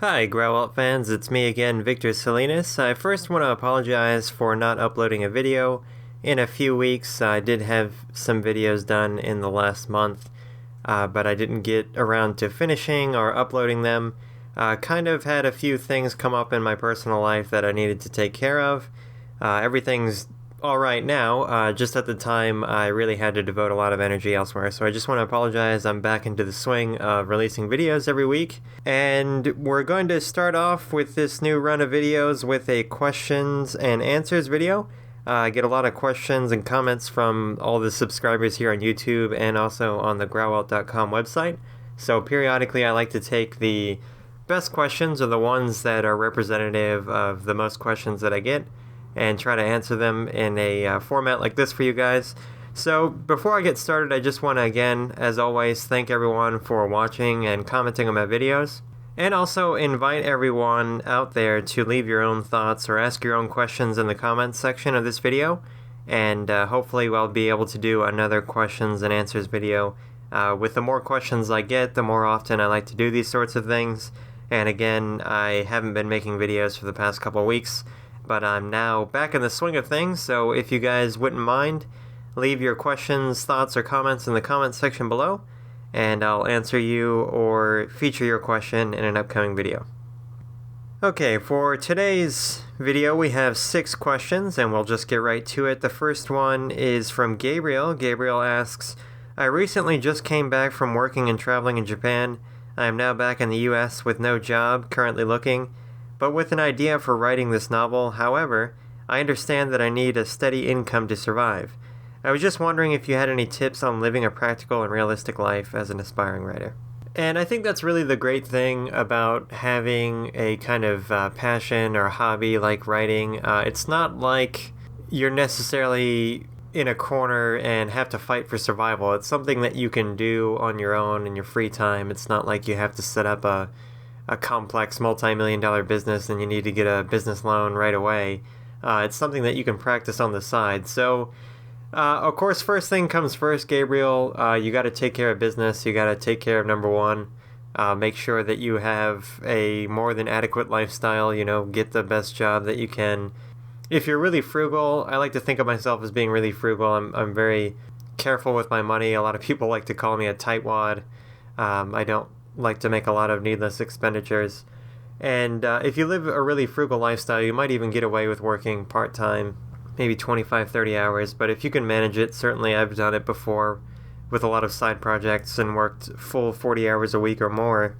Hi, Grauwelt fans, it's me again, Victor Salinas. I first want to apologize for not uploading a video in a few weeks. I did have some videos done in the last month, but I didn't get around to finishing or uploading them. Kind of had a few things come up in my personal life that I needed to take care of. Everything's alright now, just at the time I really had to devote a lot of energy elsewhere, so I just want to apologize. I'm back into the swing of releasing videos every week, and we're going to start off with this new run of videos with a questions and answers video. I get a lot of questions and comments from all the subscribers here on YouTube and also on the Grauwelt.com website, so periodically I like to take the best questions, or the ones that are representative of the most questions that I get, and try to answer them in a format like this for you guys. So before I get started, I just want to again, as always, thank everyone for watching and commenting on my videos, and also invite everyone out there to leave your own thoughts or ask your own questions in the comments section of this video, and hopefully I'll be able to do another questions and answers video. With the more questions I get, the more often I like to do these sorts of things, and again, I haven't been making videos for the past couple weeks, but I'm now back in the swing of things, so if you guys wouldn't mind, leave your questions, thoughts, or comments in the comments section below, and I'll answer you or feature your question in an upcoming video. Okay, for today's video we have 6 questions, and we'll just get right to it. The first one is from Gabriel. Gabriel asks, I recently just came back from working and traveling in Japan. I am now back in the US with no job, currently looking, but with an idea for writing this novel. However, I understand that I need a steady income to survive. I was just wondering if you had any tips on living a practical and realistic life as an aspiring writer. And I think that's really the great thing about having a kind of passion or hobby like writing. It's not like you're necessarily in a corner and have to fight for survival. It's something that you can do on your own in your free time. It's not like you have to set up a complex multi-million-dollar business and you need to get a business loan right away. It's something that you can practice on the side. So, of course, first thing comes first, Gabriel. You got to take care of business. You got to take care of number one. Make sure that you have a more than adequate lifestyle. You know, get the best job that you can. If you're really frugal, I like to think of myself as being really frugal. I'm very careful with my money. A lot of people like to call me a tightwad. I don't like to make a lot of needless expenditures, and if you live a really frugal lifestyle, you might even get away with working part-time, maybe 25-30 hours, but if you can manage it, certainly I've done it before with a lot of side projects and worked full 40 hours a week or more.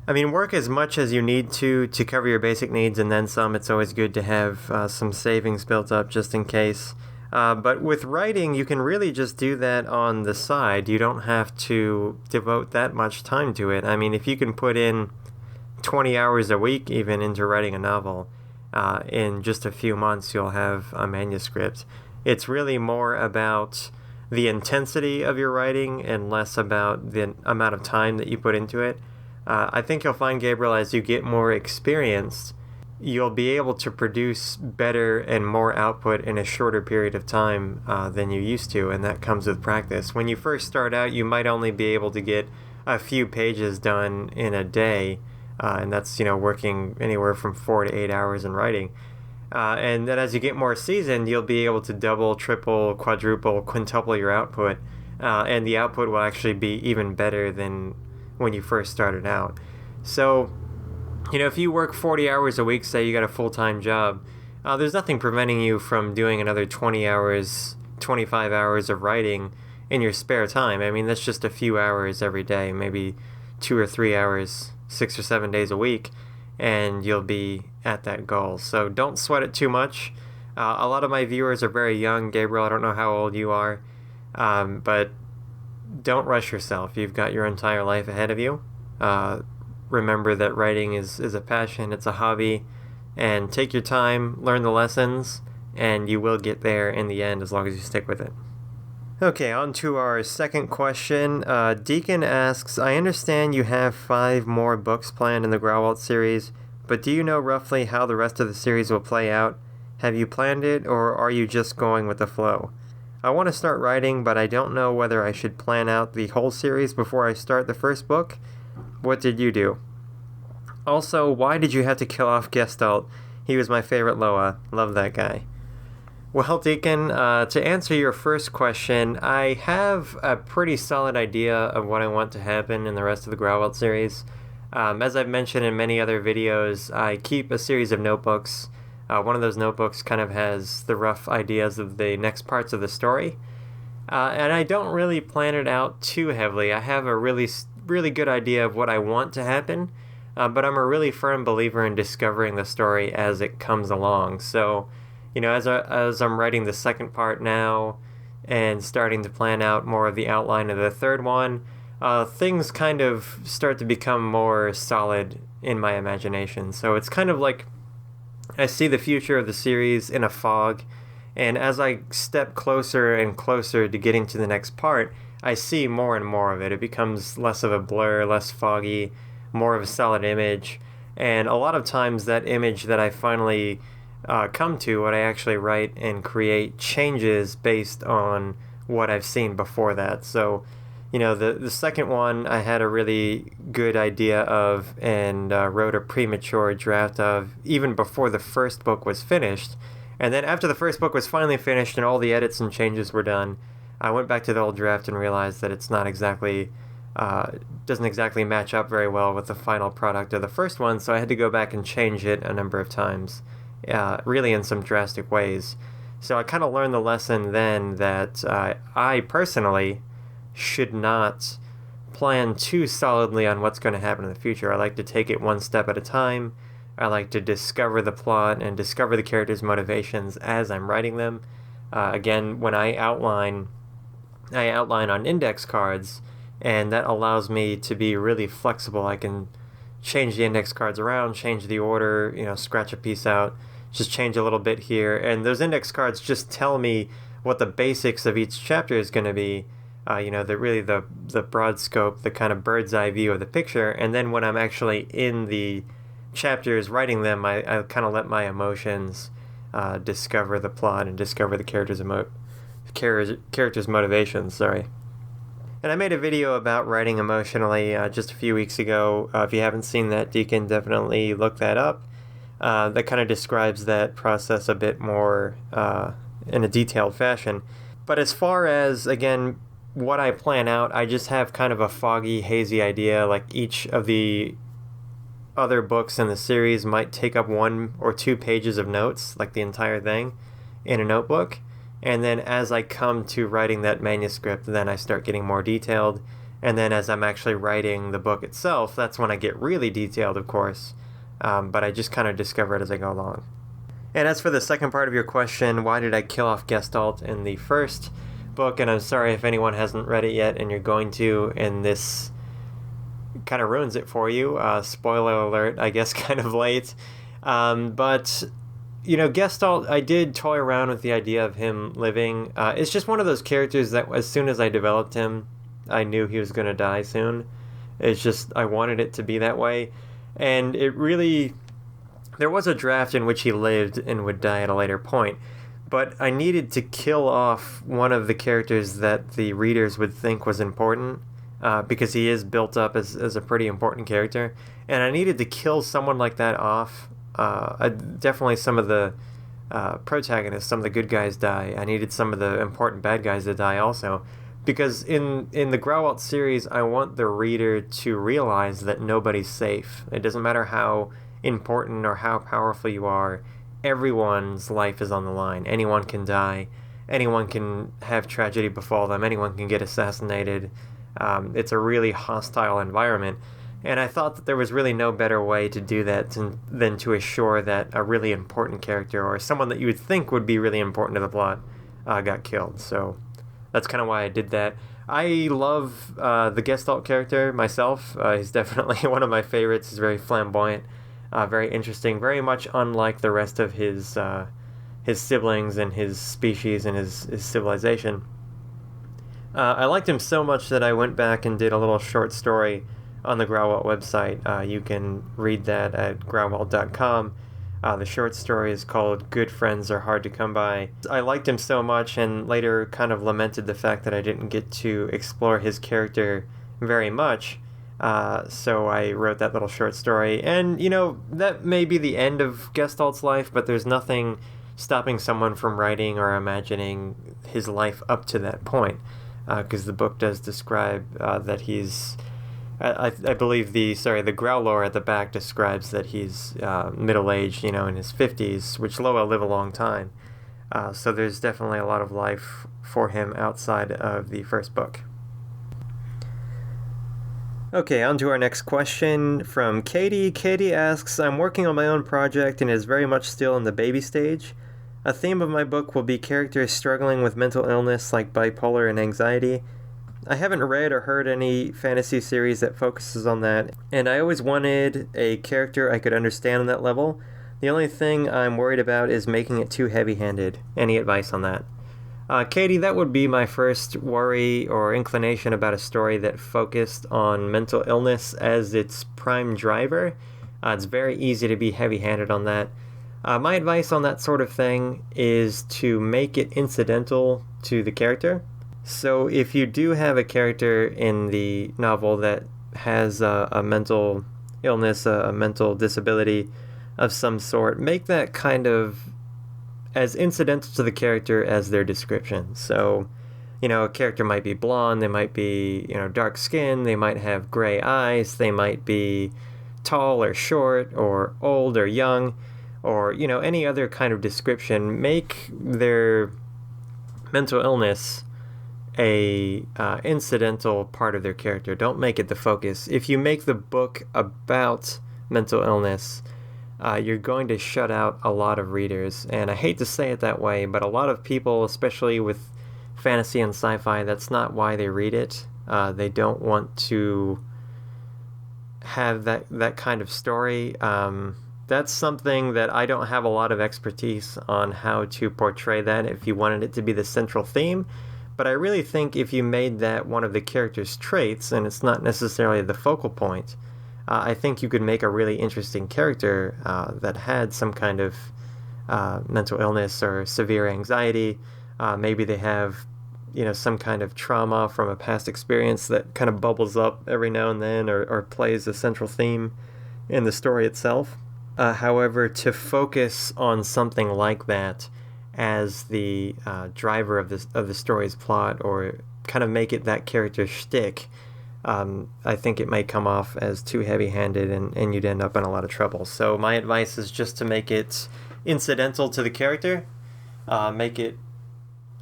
I mean, work as much as you need to cover your basic needs and then some. It's always good to have some savings built up just in case. But with writing, you can really just do that on the side. You don't have to devote that much time to it. I mean, if you can put in 20 hours a week even into writing a novel, in just a few months you'll have a manuscript. It's really more about the intensity of your writing and less about the amount of time that you put into it. I think you'll find, Gabriel, as you get more experienced, you'll be able to produce better and more output in a shorter period of time than you used to, and that comes with practice. When you first start out, you might only be able to get a few pages done in a day, and that's, you know, working anywhere from 4 to 8 hours in writing. And then as you get more seasoned, you'll be able to double, triple, quadruple, quintuple your output, and the output will actually be even better than when you first started out. So, you know, if you work 40 hours a week, say you got a full-time job, there's nothing preventing you from doing another 20 hours, 25 hours of writing in your spare time. I mean, that's just a few hours every day, maybe 2 or 3 hours, 6 or 7 days a week, and you'll be at that goal. So don't sweat it too much. A lot of my viewers are very young. Gabriel, I don't know how old you are, but don't rush yourself. You've got your entire life ahead of you. Remember that writing is a passion, it's a hobby, and take your time, learn the lessons, and you will get there in the end as long as you stick with it. Okay, on to our second question. Deacon asks, I understand you have 5 more books planned in the Grauwelt series, but do you know roughly how the rest of the series will play out? Have you planned it, or are you just going with the flow? I want to start writing, but I don't know whether I should plan out the whole series before I start the first book. What did you do? Also, why did you have to kill off Gestalt? He was my favorite Loa. Love that guy. Well, Deacon, to answer your first question, I have a pretty solid idea of what I want to happen in the rest of the Grauwelt series. As I've mentioned in many other videos, I keep a series of notebooks. One of those notebooks kind of has the rough ideas of the next parts of the story. And I don't really plan it out too heavily. I have a really good idea of what I want to happen, but I'm a really firm believer in discovering the story as it comes along. So, as I'm writing the second part now and starting to plan out more of the outline of the third one, things kind of start to become more solid in my imagination. So it's kind of like I see the future of the series in a fog, and as I step closer and closer to getting to the next part, I see more and more of it. It becomes less of a blur, less foggy, more of a solid image. And a lot of times that image that I finally come to, what I actually write and create, changes based on what I've seen before that. So, the second one I had a really good idea of and wrote a premature draft of even before the first book was finished. And then after the first book was finally finished and all the edits and changes were done, I went back to the old draft and realized that it's not exactly, doesn't exactly match up very well with the final product of the first one, so I had to go back and change it a number of times, really in some drastic ways. So I kind of learned the lesson then that I personally should not plan too solidly on what's going to happen in the future. I like to take it one step at a time. I like to discover the plot and discover the characters' motivations as I'm writing them. Again, when I outline on index cards, and that allows me to be really flexible. I can change the index cards around, change the order, scratch a piece out, just change a little bit here. And those index cards just tell me what the basics of each chapter is going to be. The broad scope, the kind of bird's eye view of the picture. And then when I'm actually in the chapters writing them, I kind of let my emotions discover the plot and discover the characters' motivations. Sorry. And I made a video about writing emotionally just a few weeks ago. If you haven't seen that, Deacon, definitely look that up. That kind of describes that process a bit more in a detailed fashion. But as far as, again, what I plan out, I just have kind of a foggy, hazy idea. Like each of the other books in the series might take up 1 or 2 pages of notes, like the entire thing, in a notebook. And then as I come to writing that manuscript, then I start getting more detailed. And then as I'm actually writing the book itself, that's when I get really detailed, of course. But I just kind of discover it as I go along. And as for the second part of your question, why did I kill off Gestalt in the first book? And I'm sorry if anyone hasn't read it yet and you're going to, and this kind of ruins it for you. Spoiler alert, I guess kind of late. But Gestalt, I did toy around with the idea of him living. It's just one of those characters that as soon as I developed him, I knew he was going to die soon. It's just, I wanted it to be that way. And it really, there was a draft in which he lived and would die at a later point. But I needed to kill off one of the characters that the readers would think was important, because he is built up as a pretty important character. And I needed to kill someone like that off. Definitely some of the protagonists, some of the good guys die. I needed some of the important bad guys to die also. Because in the Grauwelt series, I want the reader to realize that nobody's safe. It doesn't matter how important or how powerful you are. Everyone's life is on the line. Anyone can die. Anyone can have tragedy befall them. Anyone can get assassinated. It's a really hostile environment. And I thought that there was really no better way to do that than to assure that a really important character, or someone that you would think would be really important to the plot, got killed. So that's kind of why I did that. I love the Gestalt character myself. He's definitely one of my favorites. He's very flamboyant, very interesting, very much unlike the rest of his siblings and his species and his civilization. I liked him so much that I went back and did a little short story on the Grauwelt website. You can read that at grauwelt.com. The short story is called Good Friends Are Hard to Come By. I liked him so much and later kind of lamented the fact that I didn't get to explore his character very much. So I wrote that little short story. And, you know, that may be the end of Gestalt's life, but there's nothing stopping someone from writing or imagining his life up to that point. Because the book does describe that he's... I believe the Grauwelt at the back describes that he's middle-aged, you know, in his 50s, which Loa live a long time. So there's definitely a lot of life for him outside of the first book. Okay, on to our next question from Katie. Katie asks, I'm working on my own project and is very much still in the baby stage. A theme of my book will be characters struggling with mental illness like bipolar and anxiety. I haven't read or heard any fantasy series that focuses on that, and I always wanted a character I could understand on that level. The only thing I'm worried about is making it too heavy-handed. Any advice on that? Katie, that would be my first worry or inclination about a story that focused on mental illness as its prime driver. It's very easy to be heavy-handed on that. My advice on that sort of thing is to make it incidental to the character. So if you do have a character in the novel that has a mental illness, a mental disability of some sort, make that kind of as incidental to the character as their description. So, you know, a character might be blonde, they might be, you know, dark skin, they might have gray eyes, they might be tall or short or old or young, or, you know, any other kind of description. Make their mental illness a incidental part of their character. Don't make it the focus. If you make the book about mental illness, you're going to shut out a lot of readers. And I hate to say it that way, but a lot of people, especially with fantasy and sci-fi, that's not why they read it. They don't want to have that kind of story. That's something that I don't have a lot of expertise on how to portray that if you wanted it to be the central theme. But I really think if you made that one of the character's traits, and it's not necessarily the focal point, I think you could make a really interesting character that had some kind of mental illness or severe anxiety. Maybe they have, you know, some kind of trauma from a past experience that kind of bubbles up every now and then, or plays a central theme in the story itself. However, to focus on something like that as the driver of the story's plot, or kind of make it that character's shtick, I think it may come off as too heavy-handed, and you'd end up in a lot of trouble. So my advice is just to make it incidental to the character, make it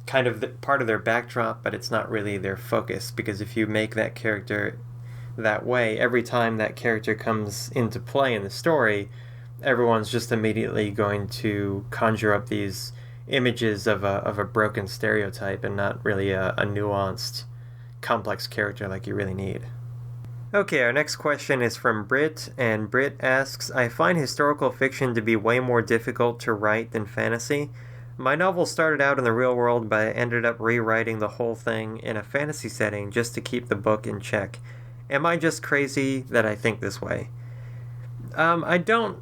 kind of part of their backdrop, but it's not really their focus, because if you make that character that way, every time that character comes into play in the story, everyone's just immediately going to conjure up these images of a broken stereotype, and not really a nuanced, complex character like you really need. Okay, our next question is from Britt, and Britt asks, I find historical fiction to be way more difficult to write than fantasy. My novel started out in the real world, but I ended up rewriting the whole thing in a fantasy setting just to keep the book in check. Am I just crazy that I think this way? I don't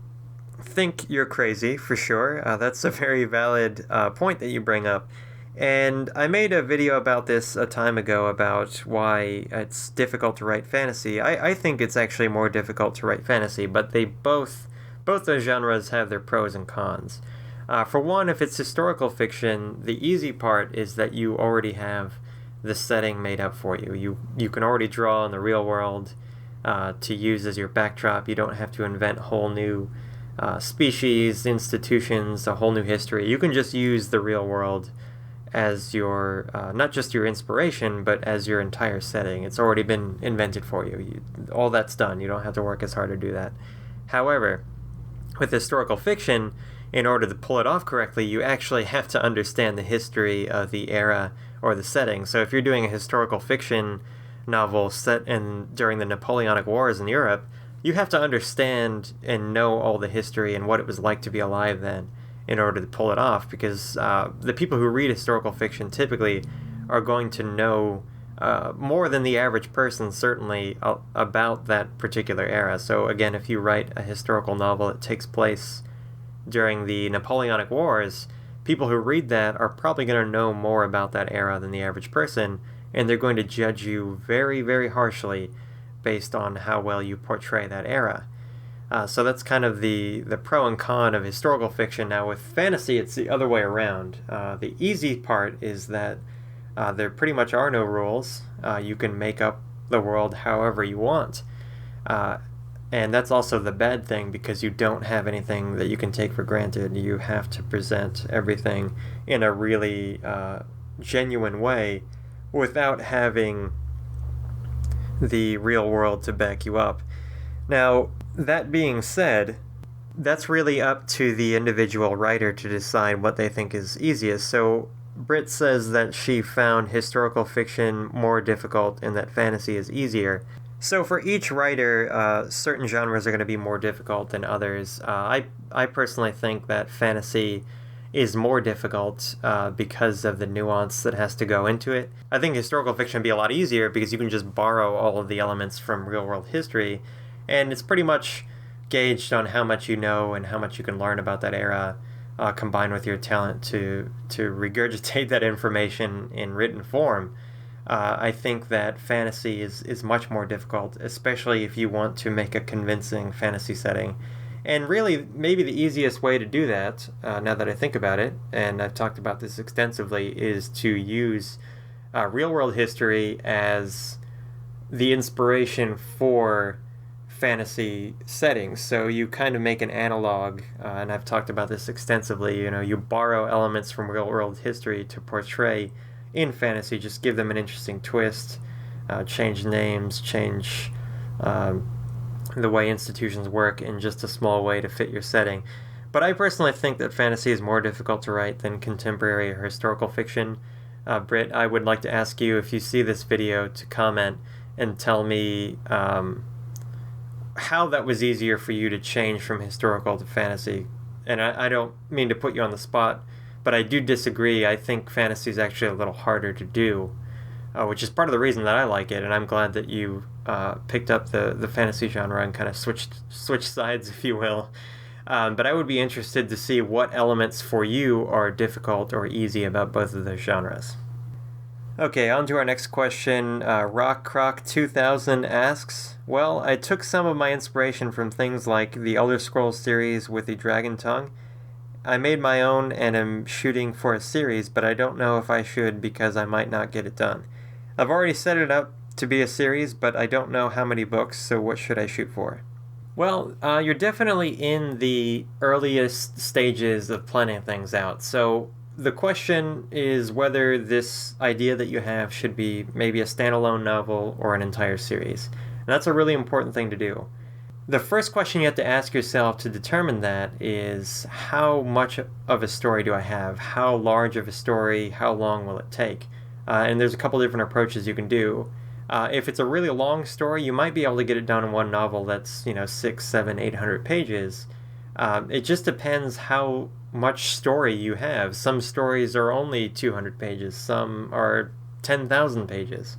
think you're crazy, for sure. That's a very valid point that you bring up. And I made a video about this a time ago about why it's difficult to write fantasy. I think it's actually more difficult to write fantasy, but they both those genres have their pros and cons. For one, if it's historical fiction, the easy part is that you already have the setting made up for you. You can already draw in the real world to use as your backdrop. You don't have to invent whole new species, institutions, a whole new history. You can just use the real world as your, not just your inspiration, but as your entire setting. It's already been invented for you. All that's done. You don't have to work as hard to do that. However, with historical fiction, in order to pull it off correctly, you actually have to understand the history of the era or the setting. So if you're doing a historical fiction novel set during the Napoleonic Wars in Europe, you have to understand and know all the history and what it was like to be alive then in order to pull it off, because the people who read historical fiction typically are going to know more than the average person, certainly, about that particular era. So again, if you write a historical novel that takes place during the Napoleonic Wars, people who read that are probably going to know more about that era than the average person, and they're going to judge you very, very harshly based on how well you portray that era. So that's kind of the pro and con of historical fiction. Now with fantasy, it's the other way around. The easy part is that there pretty much are no rules. You can make up the world however you want. And that's also the bad thing, because you don't have anything that you can take for granted. You have to present everything in a really genuine way without having the real world to back you up. Now, that being said, that's really up to the individual writer to decide what they think is easiest. So Britt says that she found historical fiction more difficult and that fantasy is easier. So for each writer, certain genres are going to be more difficult than others. I personally think that fantasy is more difficult because of the nuance that has to go into it. I think historical fiction would be a lot easier because you can just borrow all of the elements from real-world history, and it's pretty much gauged on how much you know and how much you can learn about that era, combined with your talent to regurgitate that information in written form. I think that fantasy is much more difficult, especially if you want to make a convincing fantasy setting. And really, maybe the easiest way to do that, now that I think about it, and I've talked about this extensively, is to use real-world history as the inspiration for fantasy settings. So you kind of make an analog, and I've talked about this extensively. You borrow elements from real-world history to portray in fantasy. Just give them an interesting twist, change names, change the way institutions work in just a small way to fit your setting. But I personally think that fantasy is more difficult to write than contemporary or historical fiction. Britt, I would like to ask you, if you see this video, to comment and tell me how that was easier for you to change from historical to fantasy. And I don't mean to put you on the spot, but I do disagree. I think fantasy is actually a little harder to do, which is part of the reason that I like it, and I'm glad that you picked up the fantasy genre and kind of switched sides, if you will. But I would be interested to see what elements for you are difficult or easy about both of those genres. Okay, on to our next question. RockCroc2000 asks, well, I took some of my inspiration from things like the Elder Scrolls series with the Dragon Tongue. I made my own and am shooting for a series, but I don't know if I should because I might not get it done. I've already set it up to be a series, but I don't know how many books, so what should I shoot for? Well, you're definitely in the earliest stages of planning things out. So the question is whether this idea that you have should be maybe a standalone novel or an entire series. And that's a really important thing to do. The first question you have to ask yourself to determine that is, how much of a story do I have? How large of a story? How long will it take? And there's a couple different approaches you can do. If it's a really long story, you might be able to get it done in one novel that's 600, 700, 800 pages. It just depends how much story you have. Some stories are only 200 pages. Some are 10,000 pages.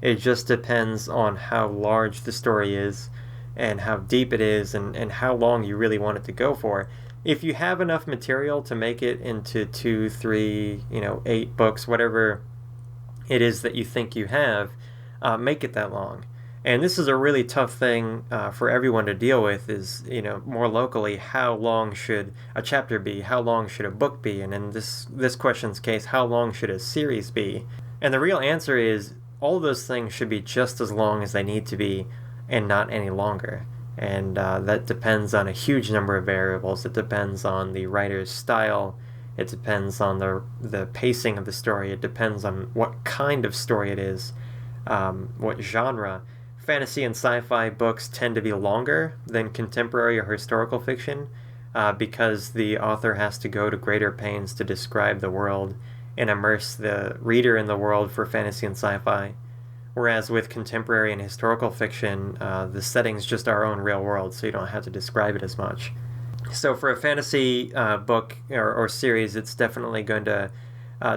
It just depends on how large the story is and how deep it is and how long you really want it to go for. If you have enough material to make it into 2, 3, 8 books, whatever it is that you think you have, make it that long. And this is a really tough thing for everyone to deal with, is, more locally, how long should a chapter be? How long should a book be? And in this question's case, how long should a series be? And the real answer is, all of those things should be just as long as they need to be, and not any longer. And that depends on a huge number of variables. It depends on the writer's style. It depends on the pacing of the story. It depends on what kind of story it is, what genre. Fantasy and sci-fi books tend to be longer than contemporary or historical fiction because the author has to go to greater pains to describe the world and immerse the reader in the world for fantasy and sci-fi. Whereas with contemporary and historical fiction, the setting's just our own real world, so you don't have to describe it as much. So for a fantasy book or series, it's definitely going to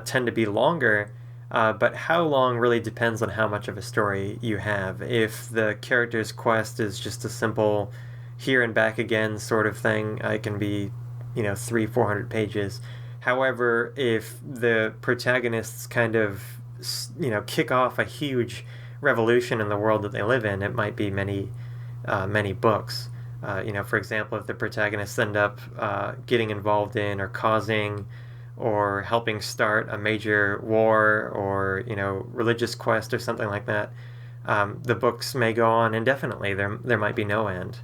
tend to be longer, but how long really depends on how much of a story you have. If the character's quest is just a simple here and back again sort of thing, it can be 300-400 pages. However, if the protagonists kind of kick off a huge revolution in the world that they live in, it might be many books. For example, if the protagonists end up getting involved in or causing or helping start a major war or, religious quest or something like that, the books may go on indefinitely. There might be no end.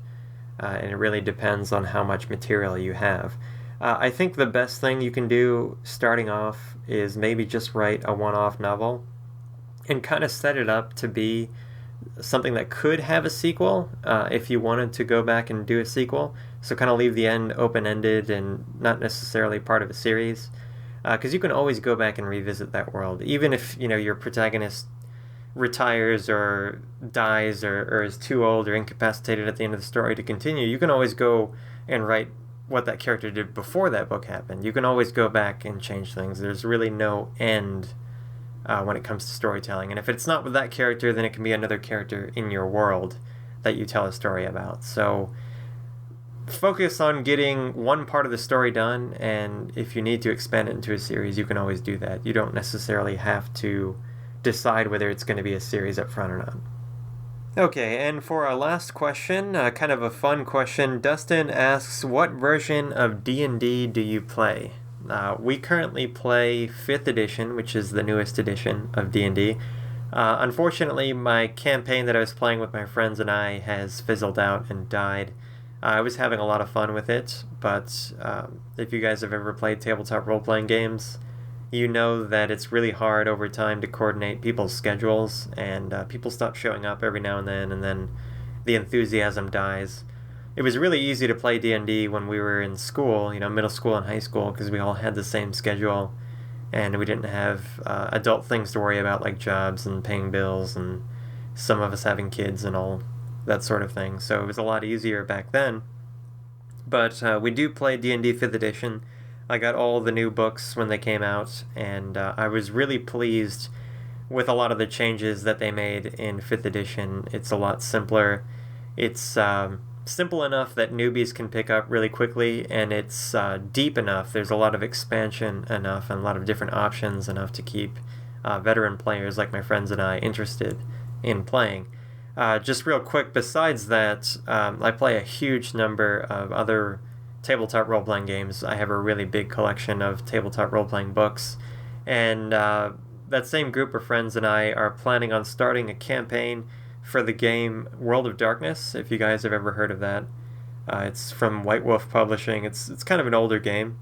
And it really depends on how much material you have. I think the best thing you can do starting off is maybe just write a one-off novel and kind of set it up to be something that could have a sequel if you wanted to go back and do a sequel. So kind of leave the end open-ended and not necessarily part of a series. Because you can always go back and revisit that world. Even if, your protagonist retires or dies or is too old or incapacitated at the end of the story to continue, you can always go and write what that character did before that book happened. You can always go back and change things. There's really no end when it comes to storytelling. And if it's not with that character, then it can be another character in your world that you tell a story about. So focus on getting one part of the story done, and if you need to expand it into a series, you can always do that. You don't necessarily have to decide whether it's going to be a series up front or not. Okay, and for our last question, kind of a fun question, Dustin asks, what version of D&D do you play? We currently play 5th edition, which is the newest edition of D&D. Unfortunately, my campaign that I was playing with my friends and I has fizzled out and died. I was having a lot of fun with it, but if you guys have ever played tabletop role-playing games, you know that it's really hard over time to coordinate people's schedules, and people stop showing up every now and then the enthusiasm dies. It was really easy to play D&D when we were in school, middle school and high school, because we all had the same schedule, and we didn't have adult things to worry about like jobs and paying bills, and some of us having kids and all that sort of thing. So it was a lot easier back then. But we do play D&D 5th edition. I got all the new books when they came out, and I was really pleased with a lot of the changes that they made in 5th edition. It's a lot simpler. It's simple enough that newbies can pick up really quickly, and it's deep enough. There's a lot of expansion enough and a lot of different options enough to keep veteran players like my friends and I interested in playing. Just real quick, besides that, I play a huge number of other tabletop role-playing games. I have a really big collection of tabletop role-playing books, and that same group of friends and I are planning on starting a campaign for the game World of Darkness, if you guys have ever heard of that. It's from White Wolf Publishing. It's kind of an older game.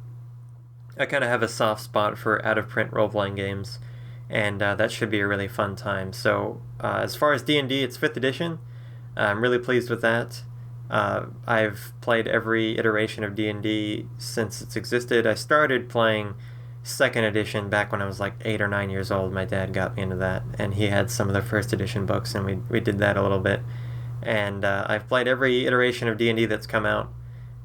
I kind of have a soft spot for out-of-print role-playing games, and that should be a really fun time. So as far as D&D, it's 5th edition. I'm really pleased with that. I've played every iteration of D&D since it's existed. I started playing 2nd edition back when I was like 8 or 9 years old. My dad got me into that, and he had some of the 1st edition books, and we did that a little bit. And I've played every iteration of D&D that's come out,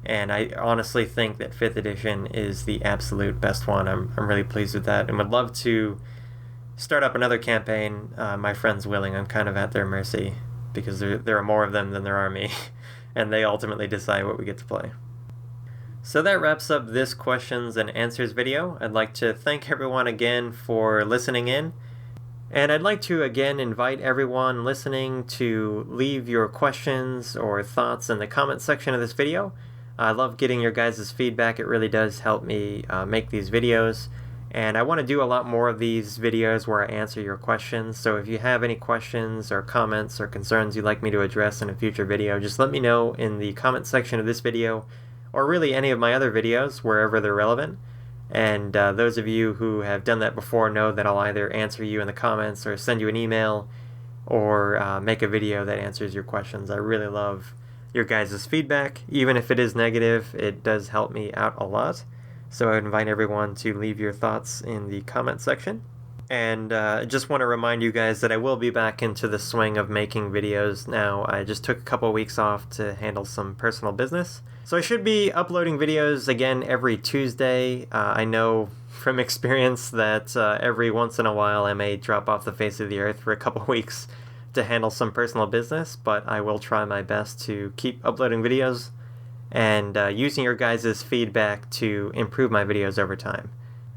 and I honestly think that 5th edition is the absolute best one. I'm really pleased with that, and would love to start up another campaign, my friends willing. I'm kind of at their mercy, because there are more of them than there are me. And they ultimately decide what we get to play. So that wraps up this questions and answers video. I'd like to thank everyone again for listening in. And I'd like to again invite everyone listening to leave your questions or thoughts in the comment section of this video. I love getting your guys' feedback. It really does help me make these videos. And I want to do a lot more of these videos where I answer your questions. So if you have any questions or comments or concerns you'd like me to address in a future video, just let me know in the comment section of this video, or really any of my other videos, wherever they're relevant. And those of you who have done that before know that I'll either answer you in the comments or send you an email or make a video that answers your questions. I really love your guys' feedback. Even if it is negative, it does help me out a lot. So I invite everyone to leave your thoughts in the comment section. And I just want to remind you guys that I will be back into the swing of making videos now. I just took a couple weeks off to handle some personal business. So I should be uploading videos again every Tuesday. I know from experience that every once in a while I may drop off the face of the earth for a couple weeks to handle some personal business, but I will try my best to keep uploading videos and using your guys' feedback to improve my videos over time.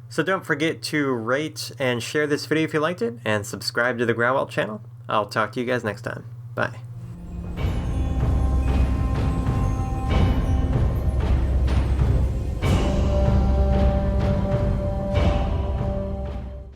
So don't forget to rate and share this video if you liked it, and subscribe to the Grauwelt channel. I'll talk to you guys next time. Bye.